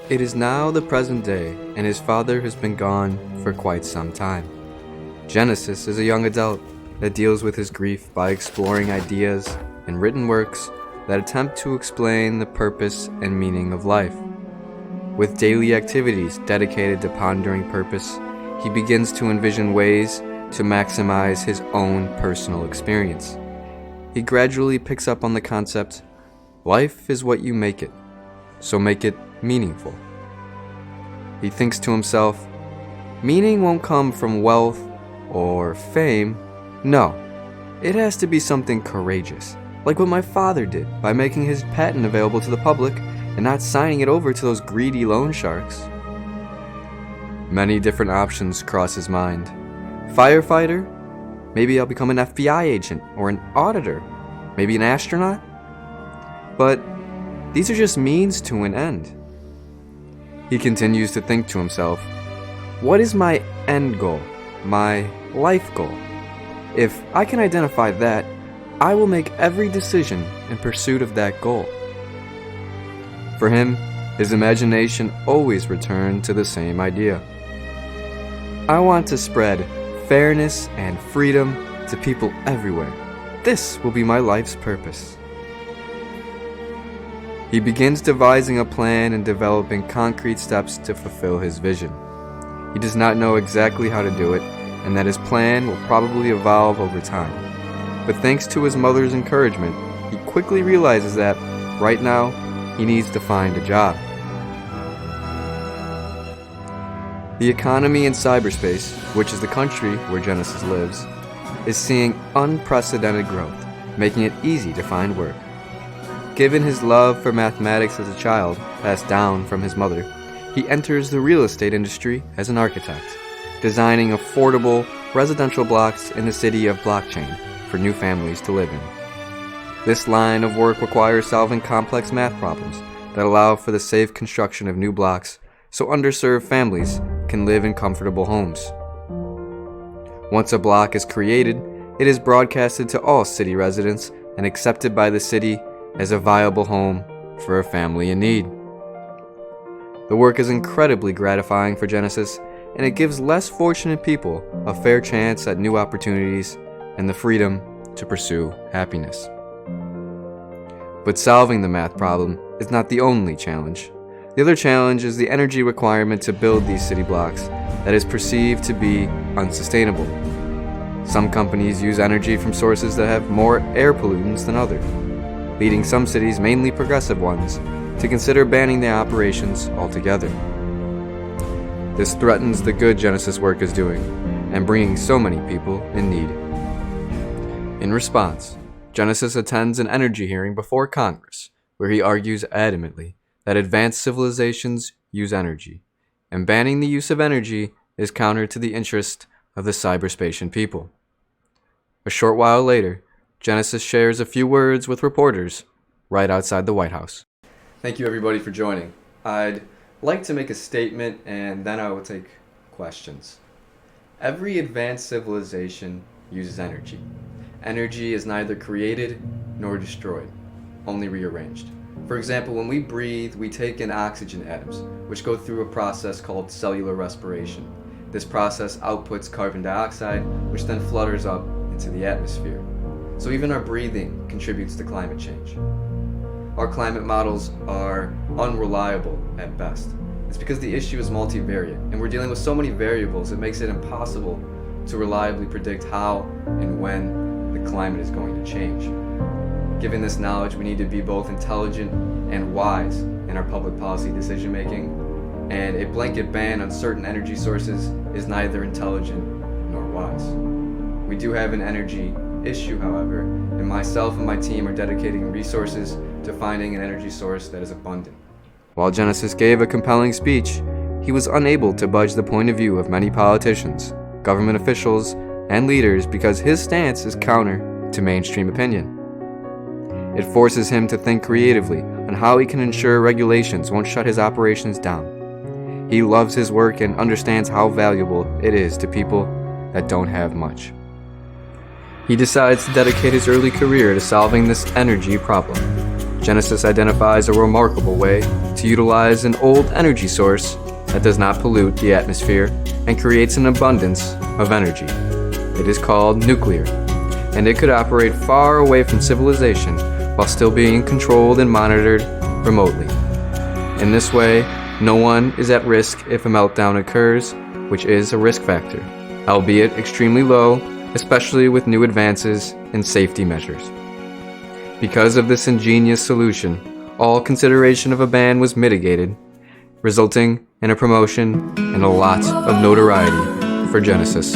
It is now the present day, and his father has been gone for quite some time. Genesis is a young adult that deals with his grief by exploring ideas and written works that attempt to explain the purpose and meaning of life. With daily activities dedicated to pondering purpose, he begins to envision ways to maximize his own personal experience. He gradually picks up on the concept, life is what you make it, so make it meaningful. He thinks to himself, meaning won't come from wealth or fame. No, it has to be something courageous, like what my father did by making his patent available to the public and not signing it over to those greedy loan sharks. Many different options cross his mind. Firefighter? Maybe I'll become an FBI agent or an auditor. Maybe an astronaut? But these are just means to an end. He continues to think to himself, what is my end goal, my life goal? If I can identify that, I will make every decision in pursuit of that goal. For him, his imagination always returned to the same idea. I want to spread fairness and freedom to people everywhere. This will be my life's purpose. He begins devising a plan and developing concrete steps to fulfill his vision. He does not know exactly how to do it, and that his plan will probably evolve over time. But thanks to his mother's encouragement, he quickly realizes that, right now, he needs to find a job. The economy in cyberspace, which is the country where Genesis lives, is seeing unprecedented growth, making it easy to find work. Given his love for mathematics as a child, passed down from his mother, he enters the real estate industry as an architect, designing affordable residential blocks in the city of blockchain for new families to live in. This line of work requires solving complex math problems that allow for the safe construction of new blocks so underserved families can live in comfortable homes. Once a block is created, it is broadcasted to all city residents and accepted by the city as a viable home for a family in need. The work is incredibly gratifying for Genesis, and it gives less fortunate people a fair chance at new opportunities and the freedom to pursue happiness. But solving the math problem is not the only challenge. The other challenge is the energy requirement to build these city blocks that is perceived to be unsustainable. Some companies use energy from sources that have more air pollutants than others, leading some cities, mainly progressive ones, to consider banning their operations altogether. This threatens the good Genesis work is doing and bringing so many people in need. In response, Genesis attends an energy hearing before Congress, where he argues adamantly that advanced civilizations use energy, and banning the use of energy is counter to the interest of the cyberspatian people. A short while later, Genesis shares a few words with reporters right outside the White House. Thank you everybody for joining. I'd like to make a statement and then I will take questions. Every advanced civilization uses energy. Energy is neither created nor destroyed, only rearranged. For example, when we breathe, we take in oxygen atoms, which go through a process called cellular respiration. This process outputs carbon dioxide, which then flutters up into the atmosphere. So even our breathing contributes to climate change. Our climate models are unreliable at best. It's because the issue is multivariate, and we're dealing with so many variables it makes it impossible to reliably predict how and when the climate is going to change. Given this knowledge, we need to be both intelligent and wise in our public policy decision making, and a blanket ban on certain energy sources is neither intelligent nor wise. We do have an energy issue, however, and myself and my team are dedicating resources to finding an energy source that is abundant. While Genesis gave a compelling speech, he was unable to budge the point of view of many politicians, government officials, and leaders because his stance is counter to mainstream opinion. It forces him to think creatively on how he can ensure regulations won't shut his operations down. He loves his work and understands how valuable it is to people that don't have much. He decides to dedicate his early career to solving this energy problem. Genesis identifies a remarkable way to utilize an old energy source that does not pollute the atmosphere and creates an abundance of energy. It is called nuclear, and it could operate far away from civilization while still being controlled and monitored remotely. In this way, no one is at risk if a meltdown occurs, which is a risk factor, albeit extremely low, especially with new advances in safety measures. Because of this ingenious solution, all consideration of a ban was mitigated, resulting in a promotion and a lot of notoriety for Genesis.